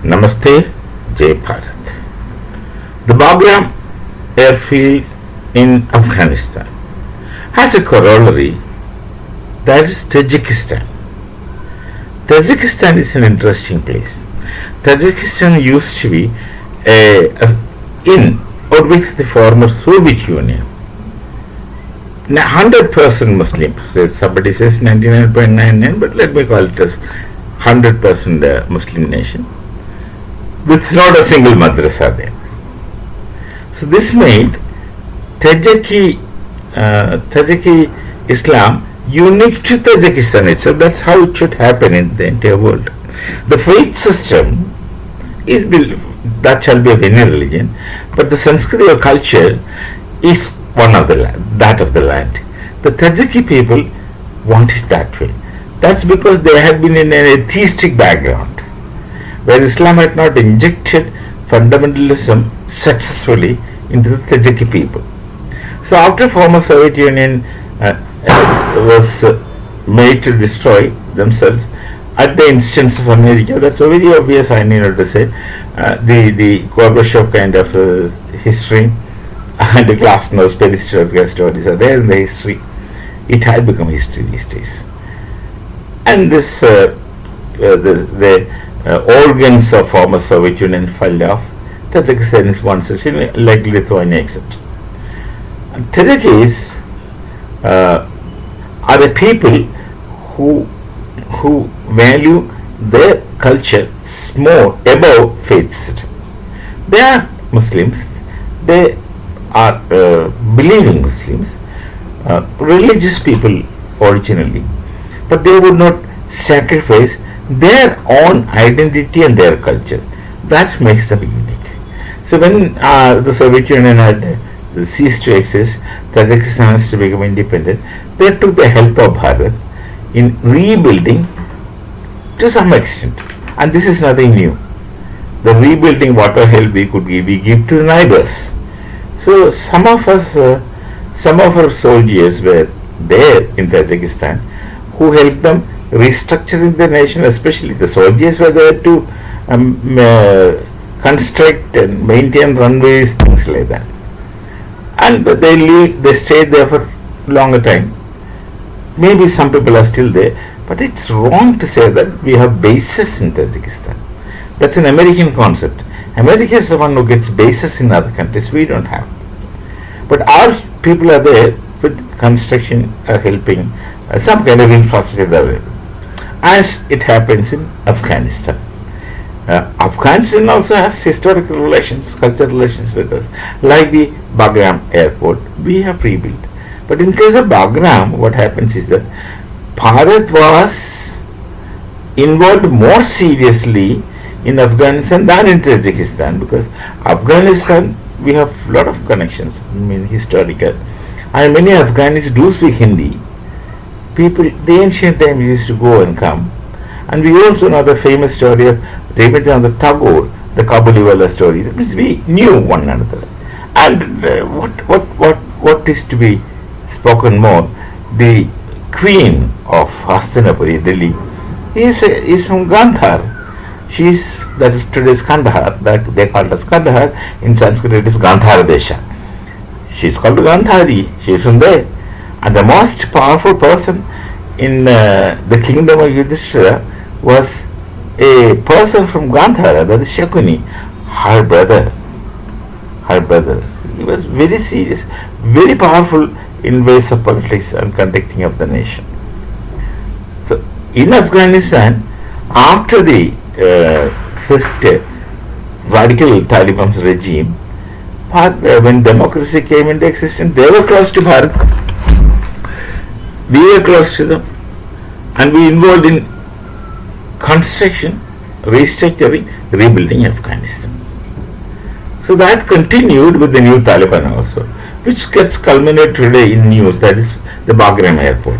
Namaste, Jai Bharat. The Bagram airfield in Afghanistan has a corollary, that is Tajikistan. Tajikistan is an interesting place. Tajikistan used to be in or with the former Soviet Union. 100% Muslim. So somebody says 99.99, but let me call it as 100% Muslim nation, with not a single madrasa there. So this made Tajiki Islam unique to Tajikistan itself. That's how it should happen in the entire world. The faith system is that shall be of any religion, but the Sanskriti or culture is one of that of the land. The Tajiki people want it that way. That's because they had been in an atheistic background, where Islam had not injected fundamentalism successfully into the Tajiki people. So after former Soviet Union was made to destroy themselves at the instance of America, that's a very obvious, I need not to say, the Gorbachev kind of history and the glasnost, perestroika stories are there in the history. It had become history these days. And this, the organs of former Soviet Union fell off. Tajikistan is one such, like Lithuania, etc. Tajikis are the people who value their culture more above faith system. They are Muslims. They are believing Muslims, religious people originally, but they would not sacrifice their own identity and their culture. That makes them unique. So when the Soviet Union had ceased to exist, Tajikistan has to become independent, they took the help of Bharat in rebuilding to some extent. And this is nothing new. The rebuilding, whatever help we could give, we give to the neighbors. So some of our soldiers were there in Tajikistan who helped them restructuring the nation. Especially the soldiers were there to construct and maintain runways, things like that. And they stayed there for a longer time. Maybe some people are still there, but it's wrong to say that we have bases in Tajikistan. That's an American concept. America is the one who gets bases in other countries. We don't have. But our people are there with construction, helping some kind of infrastructure, as it happens in Afghanistan. Afghanistan also has historical relations, cultural relations with us, like the Bagram airport. We have rebuilt. But in case of Bagram, what happens is that Bharat was involved more seriously in Afghanistan than in Tajikistan, because Afghanistan we have a lot of connections, historical, and many Afghanis do speak Hindi. People, the ancient times used to go and come, and we also know the famous story of Rabindranath Tagore, the Kabuliwala story. That means we knew one another. And what is to be spoken more? The Queen of Hastinapuri, Delhi, is from Gandhar. That is today's Kandahar. That they call it as Kandahar. In Sanskrit, it is Gandhara Desha. She is called Gandhari. She is from there. And the most powerful person in the kingdom of Yudhishthira was a person from Gandhara, that is Shakuni, her brother. He was very serious, very powerful in ways of politics and conducting of the nation. So in Afghanistan, after the first radical Taliban's regime, when democracy came into existence, they were close to Bharat. We were close to them, and we involved in construction, restructuring, rebuilding Afghanistan. So that continued with the new Taliban also, which gets culminated today in news, that is the Bagram airport.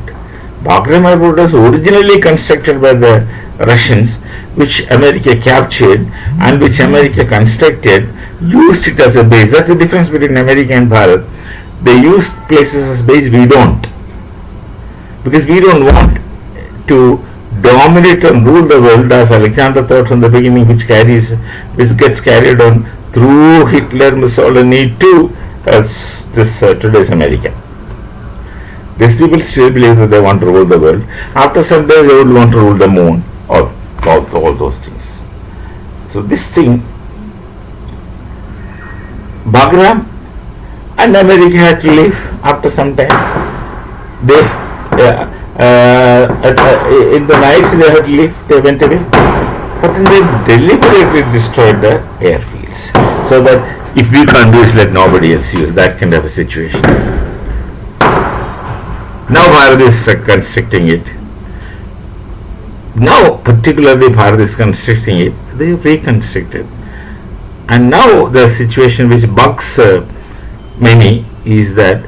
Bagram airport was originally constructed by the Russians, which America captured and which America constructed, used it as a base. That's the difference between America and Bharat. They use places as base, we don't. Because we don't want to dominate and rule the world as Alexander thought from the beginning, which gets carried on through Hitler, Mussolini to today's America. These people still believe that they want to rule the world. After some days, they would want to rule the moon or all those things. So this thing, Bagram and America had to leave after some time. They in the night they had to leave. They went away, but then they deliberately destroyed the airfields so that if we can't do it, let nobody else use. That kind of a situation. Now Bharat is constructing it. Now, particularly Bharat is constructing it. They have reconstructed. And now the situation which bugs many is that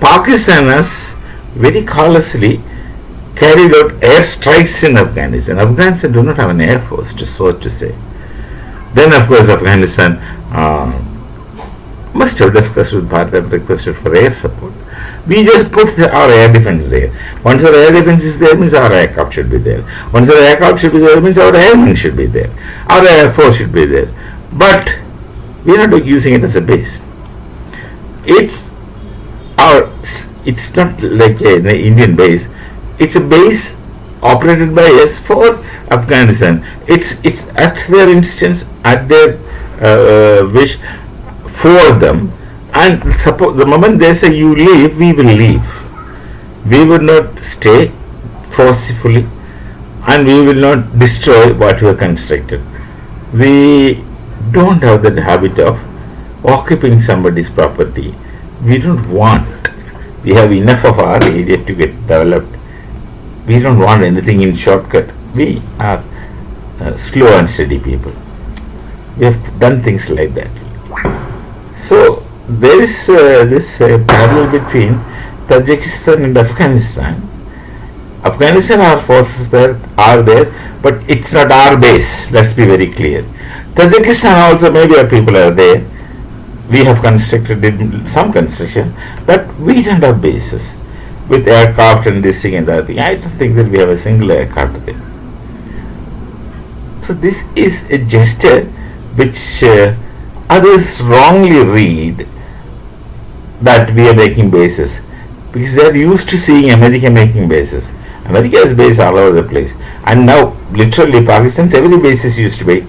Pakistan has very callously carried out airstrikes in Afghanistan. Afghanistan do not have an air force, so to say. Then, of course, Afghanistan must have discussed with Bharat and requested for air support. We just put our air defense there. Once our air defense is there, means our aircraft should be there. Once our aircraft should be there, means our airmen should be there. Our air force should be there. But we are not using it as a base. It's not like an Indian base. It's a base operated by us for Afghanistan. It's at their instance, at their wish for them. And suppose the moment they say you leave, we will leave. We will not stay forcefully, and we will not destroy what we have constructed. We don't have that habit of occupying somebody's property. We don't want. We have enough of our area to get developed. We don't want anything in shortcut. We are slow and steady people. We have done things like that. So there is this parallel between Tajikistan and Afghanistan. Afghanistan, our forces there are there, but it's not our base. Let's be very clear. Tajikistan also, maybe our people are there. We have constructed some construction, but we don't have bases with aircraft and this thing and that thing. I don't think that we have a single aircraft there. So this is a gesture which others wrongly read that we are making bases, because they are used to seeing America making bases. America has bases all over the place, and now literally Pakistan's every base is used to be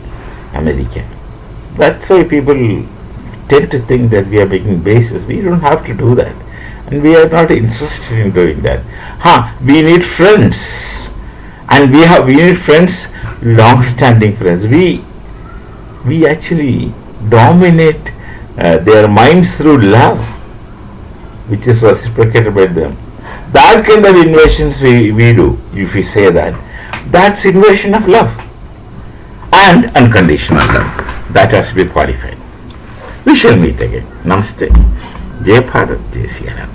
American. That's why people tend to think that we are making bases. We don't have to do that, and we are not interested in doing that. We need friends, and we need friends, long-standing friends. We actually dominate their minds through love, which is reciprocated by them. That kind of invasions we do, if we say that, that's invasion of love and unconditional love. That has to be qualified. We shall meet again. Namaste. Jai Bharat, Jai Sri Ram.